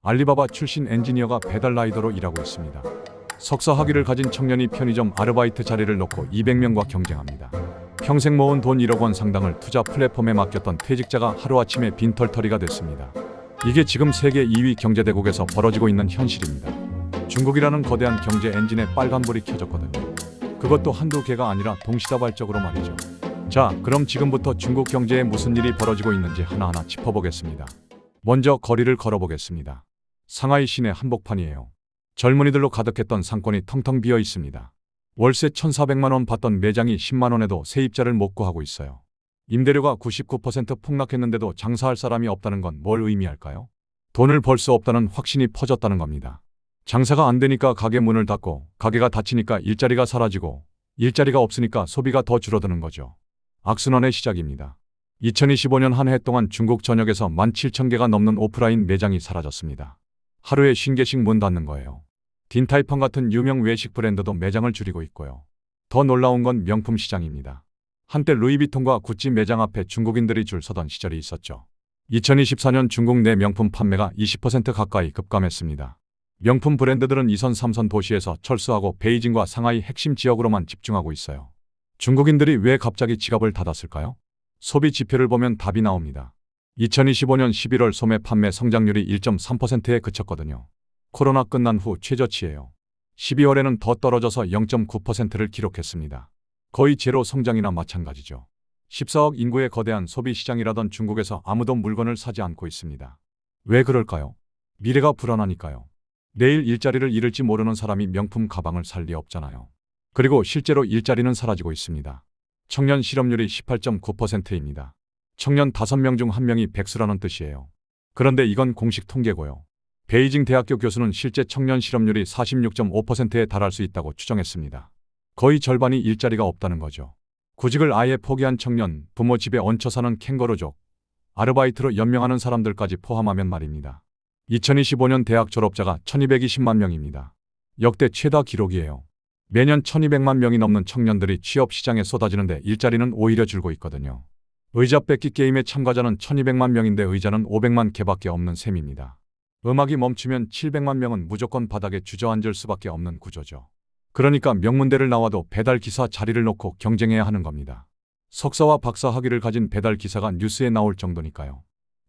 알리바바 출신 엔지니어가 배달 라이더로 일하고 있습니다. 석사 학위를 가진 청년이 편의점 아르바이트 자리를 놓고 200명과 경쟁합니다. 평생 모은 돈 1억 원 상당을 투자 플랫폼에 맡겼던 퇴직자가 하루아침에 빈털터리가 됐습니다. 이게 지금 세계 2위 경제대국에서 벌어지고 있는 현실입니다. 중국이라는 거대한 경제 엔진에 빨간불이 켜졌거든요. 그것도 한두 개가 아니라 동시다발적으로 말이죠. 자, 그럼 지금부터 중국 경제에 무슨 일이 벌어지고 있는지 하나하나 짚어보겠습니다. 먼저 거리를 걸어보겠습니다. 상하이 시내 한복판이에요. 젊은이들로 가득했던 상권이 텅텅 비어 있습니다. 월세 1,400만 원 받던 매장이 10만 원에도 세입자를 못 구하고 있어요. 임대료가 99% 폭락했는데도 장사할 사람이 없다는 건 뭘 의미할까요? 돈을 벌 수 없다는 확신이 퍼졌다는 겁니다. 장사가 안 되니까 가게 문을 닫고, 가게가 닫히니까 일자리가 사라지고, 일자리가 없으니까 소비가 더 줄어드는 거죠. 악순환의 시작입니다. 2025년 한 해 동안 중국 전역에서 17,000개가 넘는 오프라인 매장이 사라졌습니다. 하루에 50개씩 문 닫는 거예요. 딘타이펑 같은 유명 외식 브랜드도 매장을 줄이고 있고요. 더 놀라운 건 명품 시장입니다. 한때 루이비통과 구찌 매장 앞에 중국인들이 줄 서던 시절이 있었죠. 2024년 중국 내 명품 판매가 20% 가까이 급감했습니다. 명품 브랜드들은 2선, 3선 도시에서 철수하고 베이징과 상하이 핵심 지역으로만 집중하고 있어요. 중국인들이 왜 갑자기 지갑을 닫았을까요? 소비 지표를 보면 답이 나옵니다. 2025년 11월 소매 판매 성장률이 1.3%에 그쳤거든요. 코로나 끝난 후 최저치예요. 12월에는 더 떨어져서 0.9%를 기록했습니다. 거의 제로 성장이나 마찬가지죠. 14억 인구의 거대한 소비 시장이라던 중국에서 아무도 물건을 사지 않고 있습니다. 왜 그럴까요? 미래가 불안하니까요. 내일 일자리를 잃을지 모르는 사람이 명품 가방을 살 리 없잖아요. 그리고 실제로 일자리는 사라지고 있습니다. 청년 실업률이 18.9%입니다. 청년 5명 중 1명이 백수라는 뜻이에요. 그런데 이건 공식 통계고요. 베이징 대학교 교수는 실제 청년 실업률이 46.5%에 달할 수 있다고 추정했습니다. 거의 절반이 일자리가 없다는 거죠. 구직을 아예 포기한 청년, 부모 집에 얹혀 사는 캥거루족, 아르바이트로 연명하는 사람들까지 포함하면 말입니다. 2025년 대학 졸업자가 1220만 명입니다. 역대 최다 기록이에요. 매년 1200만 명이 넘는 청년들이 취업 시장에 쏟아지는데 일자리는 오히려 줄고 있거든요. 의자 뺏기 게임의 참가자는 1200만 명인데 의자는 500만 개밖에 없는 셈입니다. 음악이 멈추면 700만 명은 무조건 바닥에 주저앉을 수밖에 없는 구조죠. 그러니까 명문대를 나와도 배달기사 자리를 놓고 경쟁해야 하는 겁니다. 석사와 박사 학위를 가진 배달기사가 뉴스에 나올 정도니까요.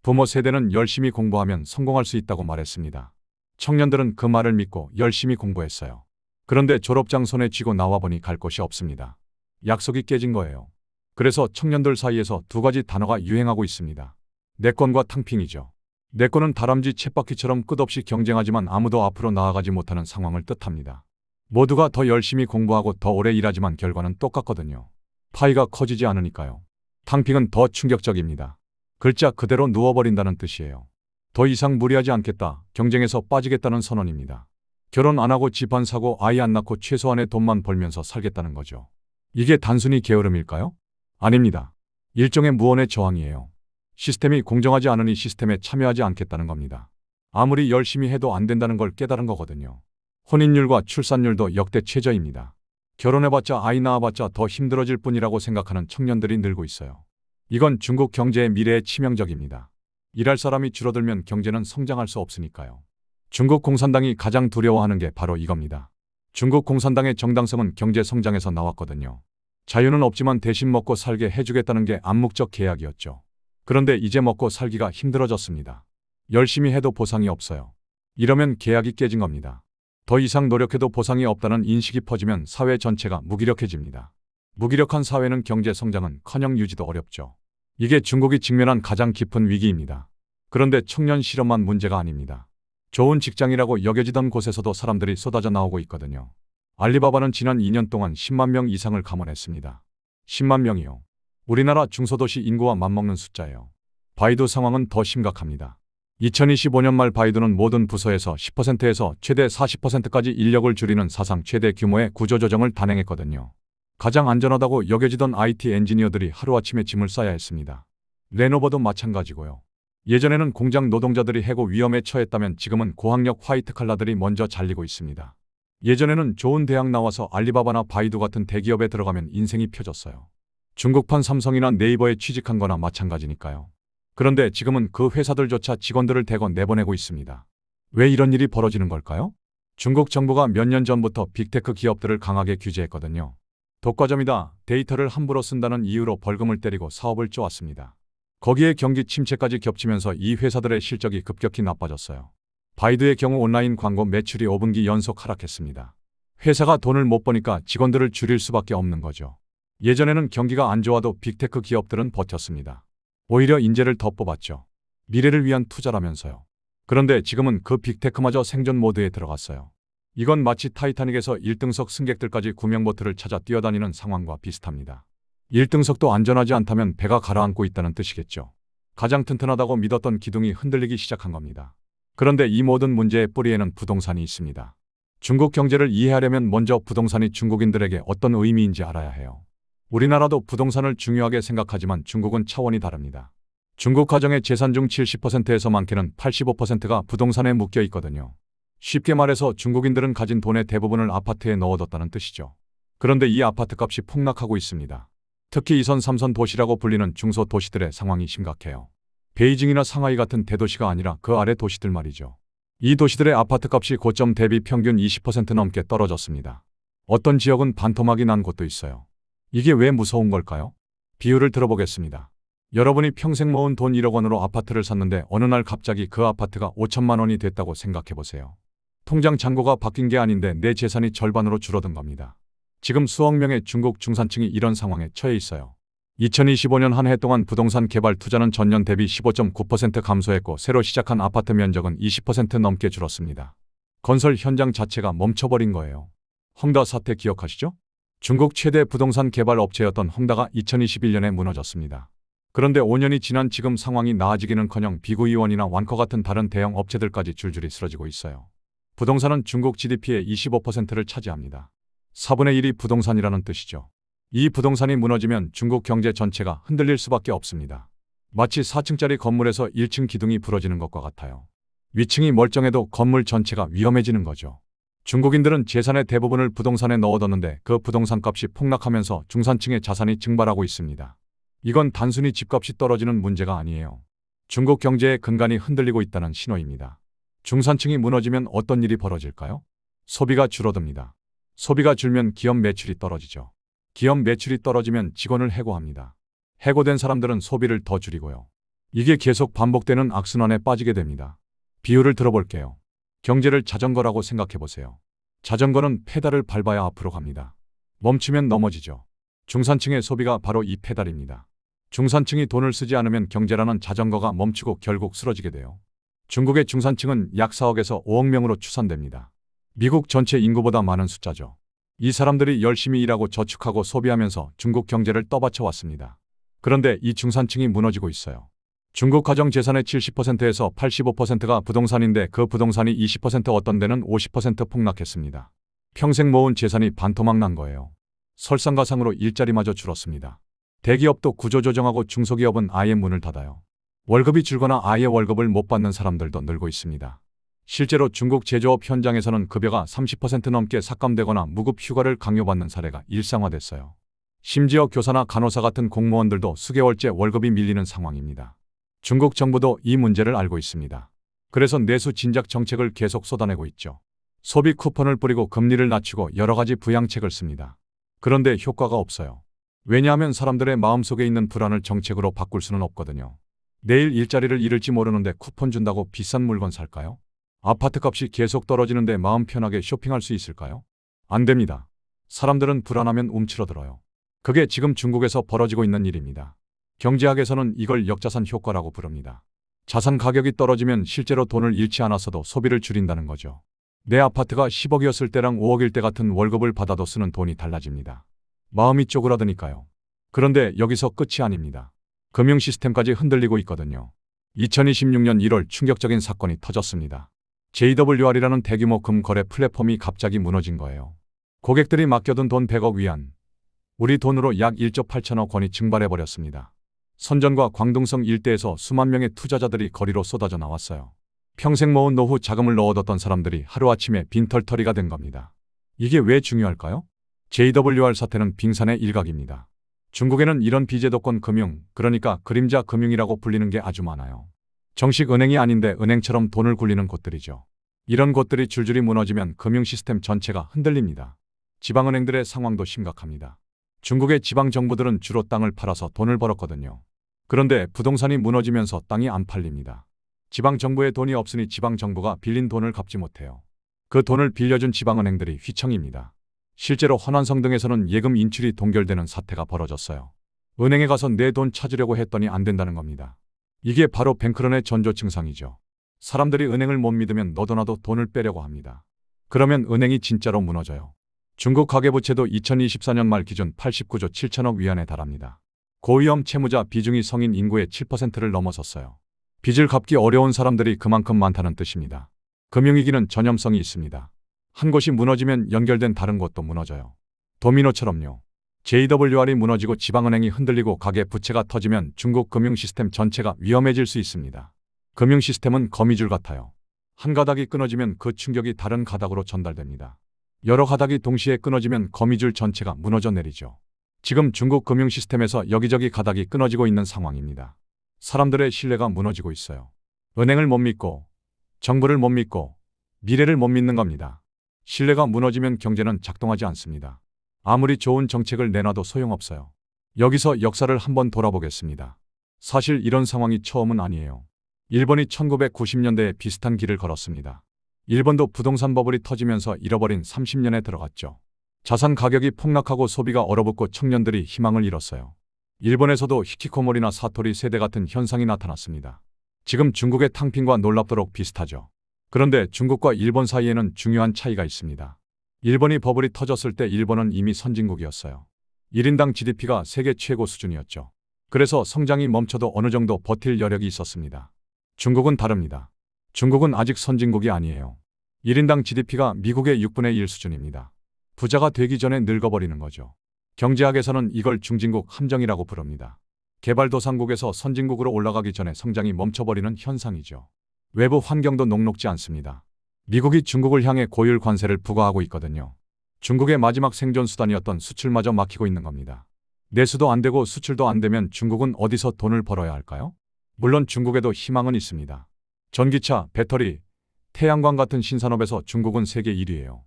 부모 세대는 열심히 공부하면 성공할 수 있다고 말했습니다. 청년들은 그 말을 믿고 열심히 공부했어요. 그런데 졸업장 손에 쥐고 나와보니 갈 곳이 없습니다. 약속이 깨진 거예요. 그래서 청년들 사이에서 두 가지 단어가 유행하고 있습니다. 내권과 탕핑이죠. 내권은 다람쥐 쳇바퀴처럼 끝없이 경쟁하지만 아무도 앞으로 나아가지 못하는 상황을 뜻합니다. 모두가 더 열심히 공부하고 더 오래 일하지만 결과는 똑같거든요. 파이가 커지지 않으니까요. 탕핑은 더 충격적입니다. 글자 그대로 누워버린다는 뜻이에요. 더 이상 무리하지 않겠다, 경쟁에서 빠지겠다는 선언입니다. 결혼 안 하고 집 안 사고 아이 안 낳고 최소한의 돈만 벌면서 살겠다는 거죠. 이게 단순히 게으름일까요? 아닙니다. 일종의 무언의 저항이에요. 시스템이 공정하지 않으니 시스템에 참여하지 않겠다는 겁니다. 아무리 열심히 해도 안 된다는 걸 깨달은 거거든요. 혼인율과 출산율도 역대 최저입니다. 결혼해봤자 아이 낳아봤자 더 힘들어질 뿐이라고 생각하는 청년들이 늘고 있어요. 이건 중국 경제의 미래에 치명적입니다. 일할 사람이 줄어들면 경제는 성장할 수 없으니까요. 중국 공산당이 가장 두려워하는 게 바로 이겁니다. 중국 공산당의 정당성은 경제 성장에서 나왔거든요. 자유는 없지만 대신 먹고 살게 해주겠다는 게 암묵적 계약이었죠. 그런데 이제 먹고 살기가 힘들어졌습니다. 열심히 해도 보상이 없어요. 이러면 계약이 깨진 겁니다. 더 이상 노력해도 보상이 없다는 인식이 퍼지면 사회 전체가 무기력해집니다. 무기력한 사회는 경제 성장은커녕 유지도 어렵죠. 이게 중국이 직면한 가장 깊은 위기입니다. 그런데 청년 실업만 문제가 아닙니다. 좋은 직장이라고 여겨지던 곳에서도 사람들이 쏟아져 나오고 있거든요. 알리바바는 지난 2년 동안 10만 명 이상을 감원했습니다. 10만 명이요. 우리나라 중소도시 인구와 맞먹는 숫자예요. 바이두 상황은 더 심각합니다. 2025년 말 바이두는 모든 부서에서 10%에서 최대 40%까지 인력을 줄이는 사상 최대 규모의 구조조정을 단행했거든요. 가장 안전하다고 여겨지던 IT 엔지니어들이 하루아침에 짐을 싸야 했습니다. 레노버도 마찬가지고요. 예전에는 공장 노동자들이 해고 위험에 처했다면 지금은 고학력 화이트 칼라들이 먼저 잘리고 있습니다. 예전에는 좋은 대학 나와서 알리바바나 바이두 같은 대기업에 들어가면 인생이 펴졌어요. 중국판 삼성이나 네이버에 취직한 거나 마찬가지니까요. 그런데 지금은 그 회사들조차 직원들을 대거 내보내고 있습니다. 왜 이런 일이 벌어지는 걸까요? 중국 정부가 몇 년 전부터 빅테크 기업들을 강하게 규제했거든요. 독과점이다, 데이터를 함부로 쓴다는 이유로 벌금을 때리고 사업을 쪼았습니다. 거기에 경기 침체까지 겹치면서 이 회사들의 실적이 급격히 나빠졌어요. 바이두의 경우 온라인 광고 매출이 5분기 연속 하락했습니다. 회사가 돈을 못 버니까 직원들을 줄일 수밖에 없는 거죠. 예전에는 경기가 안 좋아도 빅테크 기업들은 버텼습니다. 오히려 인재를 더 뽑았죠. 미래를 위한 투자라면서요. 그런데 지금은 그 빅테크마저 생존 모드에 들어갔어요. 이건 마치 타이타닉에서 1등석 승객들까지 구명보트를 찾아 뛰어다니는 상황과 비슷합니다. 1등석도 안전하지 않다면 배가 가라앉고 있다는 뜻이겠죠. 가장 튼튼하다고 믿었던 기둥이 흔들리기 시작한 겁니다. 그런데 이 모든 문제의 뿌리에는 부동산이 있습니다. 중국 경제를 이해하려면 먼저 부동산이 중국인들에게 어떤 의미인지 알아야 해요. 우리나라도 부동산을 중요하게 생각하지만 중국은 차원이 다릅니다. 중국 가정의 재산 중 70%에서 많게는 85%가 부동산에 묶여 있거든요. 쉽게 말해서 중국인들은 가진 돈의 대부분을 아파트에 넣어뒀다는 뜻이죠. 그런데 이 아파트 값이 폭락하고 있습니다. 특히 2선, 3선 도시라고 불리는 중소도시들의 상황이 심각해요. 베이징이나 상하이 같은 대도시가 아니라 그 아래 도시들 말이죠. 이 도시들의 아파트 값이 고점 대비 평균 20% 넘게 떨어졌습니다. 어떤 지역은 반토막이 난 곳도 있어요. 이게 왜 무서운 걸까요? 비유를 들어보겠습니다. 여러분이 평생 모은 돈 1억 원으로 아파트를 샀는데 어느 날 갑자기 그 아파트가 5천만 원이 됐다고 생각해 보세요. 통장 잔고가 바뀐 게 아닌데 내 재산이 절반으로 줄어든 겁니다. 지금 수억 명의 중국 중산층이 이런 상황에 처해 있어요. 2025년 한 해 동안 부동산 개발 투자는 전년 대비 15.9% 감소했고 새로 시작한 아파트 면적은 20% 넘게 줄었습니다. 건설 현장 자체가 멈춰버린 거예요. 헝다 사태 기억하시죠? 중국 최대 부동산 개발 업체였던 헝다가 2021년에 무너졌습니다. 그런데 5년이 지난 지금 상황이 나아지기는커녕 비구이원이나 완커 같은 다른 대형 업체들까지 줄줄이 쓰러지고 있어요. 부동산은 중국 GDP의 25%를 차지합니다. 4분의 1이 부동산이라는 뜻이죠. 이 부동산이 무너지면 중국 경제 전체가 흔들릴 수밖에 없습니다. 마치 4층짜리 건물에서 1층 기둥이 부러지는 것과 같아요. 위층이 멀쩡해도 건물 전체가 위험해지는 거죠. 중국인들은 재산의 대부분을 부동산에 넣어뒀는데 그 부동산 값이 폭락하면서 중산층의 자산이 증발하고 있습니다. 이건 단순히 집값이 떨어지는 문제가 아니에요. 중국 경제의 근간이 흔들리고 있다는 신호입니다. 중산층이 무너지면 어떤 일이 벌어질까요? 소비가 줄어듭니다. 소비가 줄면 기업 매출이 떨어지죠. 기업 매출이 떨어지면 직원을 해고합니다. 해고된 사람들은 소비를 더 줄이고요. 이게 계속 반복되는 악순환에 빠지게 됩니다. 비유를 들어볼게요. 경제를 자전거라고 생각해 보세요. 자전거는 페달을 밟아야 앞으로 갑니다. 멈추면 넘어지죠. 중산층의 소비가 바로 이 페달입니다. 중산층이 돈을 쓰지 않으면 경제라는 자전거가 멈추고 결국 쓰러지게 돼요. 중국의 중산층은 약 4억에서 5억 명으로 추산됩니다. 미국 전체 인구보다 많은 숫자죠. 이 사람들이 열심히 일하고 저축하고 소비하면서 중국 경제를 떠받쳐 왔습니다. 그런데 이 중산층이 무너지고 있어요. 중국 가정 재산의 70%에서 85%가 부동산인데 그 부동산이 20% 어떤 데는 50% 폭락했습니다. 평생 모은 재산이 반토막 난 거예요. 설상가상으로 일자리마저 줄었습니다. 대기업도 구조조정하고 중소기업은 아예 문을 닫아요. 월급이 줄거나 아예 월급을 못 받는 사람들도 늘고 있습니다. 실제로 중국 제조업 현장에서는 급여가 30% 넘게 삭감되거나 무급 휴가를 강요받는 사례가 일상화됐어요. 심지어 교사나 간호사 같은 공무원들도 수개월째 월급이 밀리는 상황입니다. 중국 정부도 이 문제를 알고 있습니다. 그래서 내수 진작 정책을 계속 쏟아내고 있죠. 소비 쿠폰을 뿌리고 금리를 낮추고 여러 가지 부양책을 씁니다. 그런데 효과가 없어요. 왜냐하면 사람들의 마음속에 있는 불안을 정책으로 바꿀 수는 없거든요. 내일 일자리를 잃을지 모르는데 쿠폰 준다고 비싼 물건 살까요? 아파트 값이 계속 떨어지는데 마음 편하게 쇼핑할 수 있을까요? 안 됩니다. 사람들은 불안하면 움츠러들어요. 그게 지금 중국에서 벌어지고 있는 일입니다. 경제학에서는 이걸 역자산 효과라고 부릅니다. 자산 가격이 떨어지면 실제로 돈을 잃지 않았어도 소비를 줄인다는 거죠. 내 아파트가 10억이었을 때랑 5억일 때 같은 월급을 받아도 쓰는 돈이 달라집니다. 마음이 쪼그라드니까요. 그런데 여기서 끝이 아닙니다. 금융 시스템까지 흔들리고 있거든요. 2026년 1월 충격적인 사건이 터졌습니다. JWR이라는 대규모 금거래 플랫폼이 갑자기 무너진 거예요. 고객들이 맡겨둔 돈 100억 위안, 우리 돈으로 약 1조 8천억 원이 증발해버렸습니다. 선전과 광둥성 일대에서 수만 명의 투자자들이 거리로 쏟아져 나왔어요. 평생 모은 노후 자금을 넣어뒀던 사람들이 하루아침에 빈털터리가 된 겁니다. 이게 왜 중요할까요? JWR 사태는 빙산의 일각입니다. 중국에는 이런 비제도권 금융, 그러니까 그림자 금융이라고 불리는 게 아주 많아요. 정식 은행이 아닌데 은행처럼 돈을 굴리는 곳들이죠. 이런 곳들이 줄줄이 무너지면 금융 시스템 전체가 흔들립니다. 지방은행들의 상황도 심각합니다. 중국의 지방 정부들은 주로 땅을 팔아서 돈을 벌었거든요. 그런데 부동산이 무너지면서 땅이 안 팔립니다. 지방 정부에 돈이 없으니 지방 정부가 빌린 돈을 갚지 못해요. 그 돈을 빌려준 지방은행들이 휘청입니다. 실제로 허난성 등에서는 예금 인출이 동결되는 사태가 벌어졌어요. 은행에 가서 내 돈 찾으려고 했더니 안 된다는 겁니다. 이게 바로 뱅크런의 전조 증상이죠. 사람들이 은행을 못 믿으면 너도나도 돈을 빼려고 합니다. 그러면 은행이 진짜로 무너져요. 중국 가계부채도 2024년 말 기준 89조 7천억 위안에 달합니다. 고위험 채무자 비중이 성인 인구의 7%를 넘어섰어요. 빚을 갚기 어려운 사람들이 그만큼 많다는 뜻입니다. 금융위기는 전염성이 있습니다. 한 곳이 무너지면 연결된 다른 곳도 무너져요. 도미노처럼요. JWR이 무너지고 지방은행이 흔들리고 가계 부채가 터지면 중국 금융 시스템 전체가 위험해질 수 있습니다. 금융 시스템은 거미줄 같아요. 한 가닥이 끊어지면 그 충격이 다른 가닥으로 전달됩니다. 여러 가닥이 동시에 끊어지면 거미줄 전체가 무너져 내리죠. 지금 중국 금융 시스템에서 여기저기 가닥이 끊어지고 있는 상황입니다. 사람들의 신뢰가 무너지고 있어요. 은행을 못 믿고, 정부를 못 믿고, 미래를 못 믿는 겁니다. 신뢰가 무너지면 경제는 작동하지 않습니다. 아무리 좋은 정책을 내놔도 소용없어요. 여기서 역사를 한번 돌아보겠습니다. 사실 이런 상황이 처음은 아니에요. 일본이 1990년대에 비슷한 길을 걸었습니다. 일본도 부동산 버블이 터지면서 잃어버린 30년에 들어갔죠. 자산 가격이 폭락하고 소비가 얼어붙고 청년들이 희망을 잃었어요. 일본에서도 히키코모리나 사토리 세대 같은 현상이 나타났습니다. 지금 중국의 탕핑과 놀랍도록 비슷하죠. 그런데 중국과 일본 사이에는 중요한 차이가 있습니다. 일본이 버블이 터졌을 때 일본은 이미 선진국이었어요. 1인당 GDP가 세계 최고 수준이었죠. 그래서 성장이 멈춰도 어느 정도 버틸 여력이 있었습니다. 중국은 다릅니다. 중국은 아직 선진국이 아니에요. 1인당 GDP가 미국의 6분의 1 수준입니다. 부자가 되기 전에 늙어버리는 거죠. 경제학에서는 이걸 중진국 함정이라고 부릅니다. 개발도상국에서 선진국으로 올라가기 전에 성장이 멈춰버리는 현상이죠. 외부 환경도 녹록지 않습니다. 미국이 중국을 향해 고율 관세를 부과하고 있거든요. 중국의 마지막 생존 수단이었던 수출마저 막히고 있는 겁니다. 내수도 안 되고 수출도 안 되면 중국은 어디서 돈을 벌어야 할까요? 물론 중국에도 희망은 있습니다. 전기차, 배터리, 태양광 같은 신산업에서 중국은 세계 1위예요.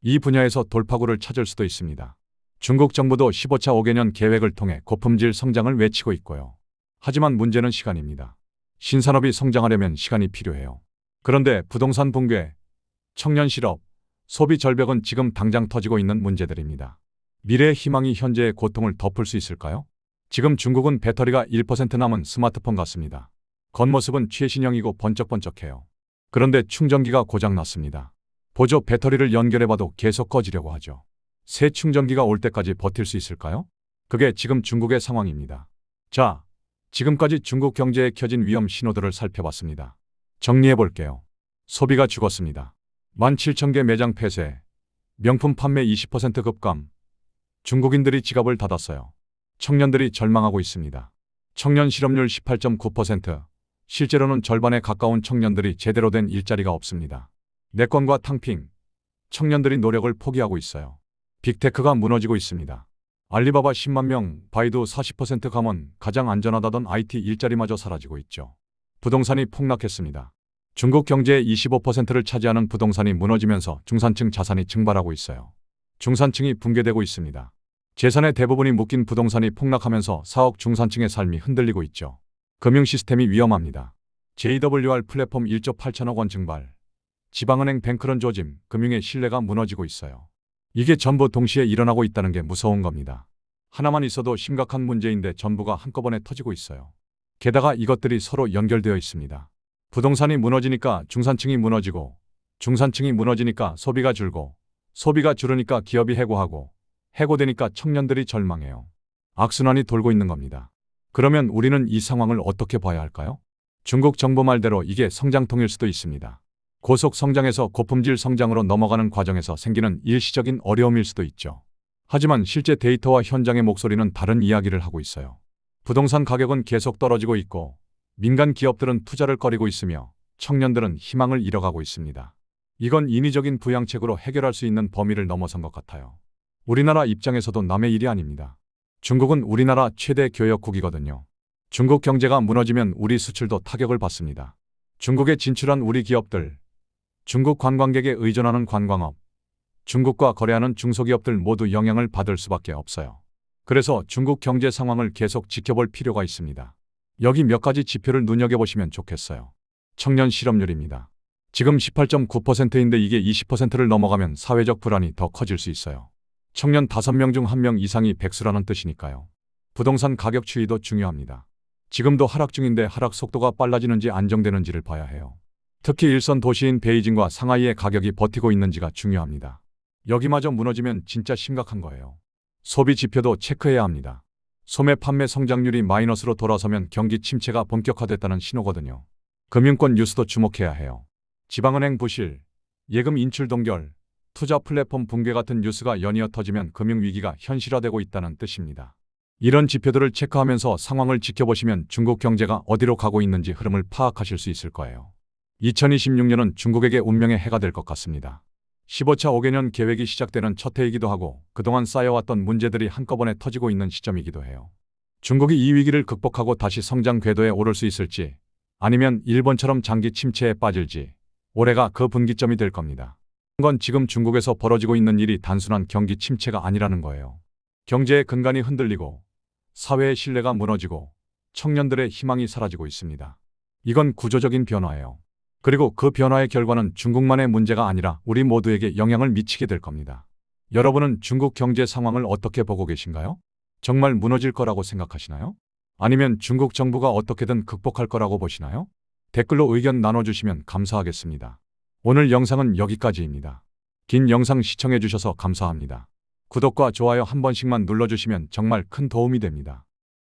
이 분야에서 돌파구를 찾을 수도 있습니다. 중국 정부도 15차 5개년 계획을 통해 고품질 성장을 외치고 있고요. 하지만 문제는 시간입니다. 신산업이 성장하려면 시간이 필요해요. 그런데 부동산 붕괴, 청년 실업, 소비 절벽은 지금 당장 터지고 있는 문제들입니다. 미래의 희망이 현재의 고통을 덮을 수 있을까요? 지금 중국은 배터리가 1% 남은 스마트폰 같습니다. 겉모습은 최신형이고 번쩍번쩍해요. 그런데 충전기가 고장났습니다. 보조 배터리를 연결해봐도 계속 꺼지려고 하죠. 새 충전기가 올 때까지 버틸 수 있을까요? 그게 지금 중국의 상황입니다. 자, 지금까지 중국 경제에 켜진 위험 신호들을 살펴봤습니다. 정리해볼게요. 소비가 죽었습니다. 17,000개 매장 폐쇄, 명품 판매 20% 급감, 중국인들이 지갑을 닫았어요. 청년들이 절망하고 있습니다. 청년 실업률 18.9%, 실제로는 절반에 가까운 청년들이 제대로 된 일자리가 없습니다. 내권과 탕핑, 청년들이 노력을 포기하고 있어요. 빅테크가 무너지고 있습니다. 알리바바 10만 명, 바이두 40% 감원, 가장 안전하다던 IT 일자리마저 사라지고 있죠. 부동산이 폭락했습니다. 중국 경제의 25%를 차지하는 부동산이 무너지면서 중산층 자산이 증발하고 있어요. 중산층이 붕괴되고 있습니다. 재산의 대부분이 묶인 부동산이 폭락하면서 4억 중산층의 삶이 흔들리고 있죠. 금융 시스템이 위험합니다. JWR 플랫폼 1조 8천억 원 증발, 지방은행 뱅크런 조짐, 금융의 신뢰가 무너지고 있어요. 이게 전부 동시에 일어나고 있다는 게 무서운 겁니다. 하나만 있어도 심각한 문제인데 전부가 한꺼번에 터지고 있어요. 게다가 이것들이 서로 연결되어 있습니다. 부동산이 무너지니까 중산층이 무너지고, 중산층이 무너지니까 소비가 줄고, 소비가 줄으니까 기업이 해고하고, 해고되니까 청년들이 절망해요. 악순환이 돌고 있는 겁니다. 그러면 우리는 이 상황을 어떻게 봐야 할까요? 중국 정부 말대로 이게 성장통일 수도 있습니다. 고속 성장에서 고품질 성장으로 넘어가는 과정에서 생기는 일시적인 어려움일 수도 있죠. 하지만 실제 데이터와 현장의 목소리는 다른 이야기를 하고 있어요. 부동산 가격은 계속 떨어지고 있고, 민간 기업들은 투자를 꺼리고 있으며 청년들은 희망을 잃어가고 있습니다. 이건 인위적인 부양책으로 해결할 수 있는 범위를 넘어선 것 같아요. 우리나라 입장에서도 남의 일이 아닙니다. 중국은 우리나라 최대 교역국이거든요. 중국 경제가 무너지면 우리 수출도 타격을 받습니다. 중국에 진출한 우리 기업들, 중국 관광객에 의존하는 관광업, 중국과 거래하는 중소기업들 모두 영향을 받을 수밖에 없어요. 그래서 중국 경제 상황을 계속 지켜볼 필요가 있습니다. 여기 몇 가지 지표를 눈여겨보시면 좋겠어요. 청년 실업률입니다. 지금 18.9%인데 이게 20%를 넘어가면 사회적 불안이 더 커질 수 있어요. 청년 5명 중 1명 이상이 백수라는 뜻이니까요. 부동산 가격 추이도 중요합니다. 지금도 하락 중인데 하락 속도가 빨라지는지 안정되는지를 봐야 해요. 특히 일선 도시인 베이징과 상하이의 가격이 버티고 있는지가 중요합니다. 여기마저 무너지면 진짜 심각한 거예요. 소비 지표도 체크해야 합니다. 소매 판매 성장률이 마이너스로 돌아서면 경기 침체가 본격화됐다는 신호거든요. 금융권 뉴스도 주목해야 해요. 지방은행 부실, 예금 인출 동결, 투자 플랫폼 붕괴 같은 뉴스가 연이어 터지면 금융위기가 현실화되고 있다는 뜻입니다. 이런 지표들을 체크하면서 상황을 지켜보시면 중국 경제가 어디로 가고 있는지 흐름을 파악하실 수 있을 거예요. 2026년은 중국에게 운명의 해가 될 것 같습니다. 15차 5개년 계획이 시작되는 첫 해이기도 하고 그동안 쌓여왔던 문제들이 한꺼번에 터지고 있는 시점이기도 해요. 중국이 이 위기를 극복하고 다시 성장 궤도에 오를 수 있을지 아니면 일본처럼 장기 침체에 빠질지 올해가 그 분기점이 될 겁니다. 건 지금 중국에서 벌어지고 있는 일이 단순한 경기 침체가 아니라는 거예요. 경제의 근간이 흔들리고 사회의 신뢰가 무너지고 청년들의 희망이 사라지고 있습니다. 이건 구조적인 변화예요. 그리고 그 변화의 결과는 중국만의 문제가 아니라 우리 모두에게 영향을 미치게 될 겁니다. 여러분은 중국 경제 상황을 어떻게 보고 계신가요? 정말 무너질 거라고 생각하시나요? 아니면 중국 정부가 어떻게든 극복할 거라고 보시나요? 댓글로 의견 나눠주시면 감사하겠습니다. 오늘 영상은 여기까지입니다. 긴 영상 시청해주셔서 감사합니다. 구독과 좋아요 한 번씩만 눌러주시면 정말 큰 도움이 됩니다.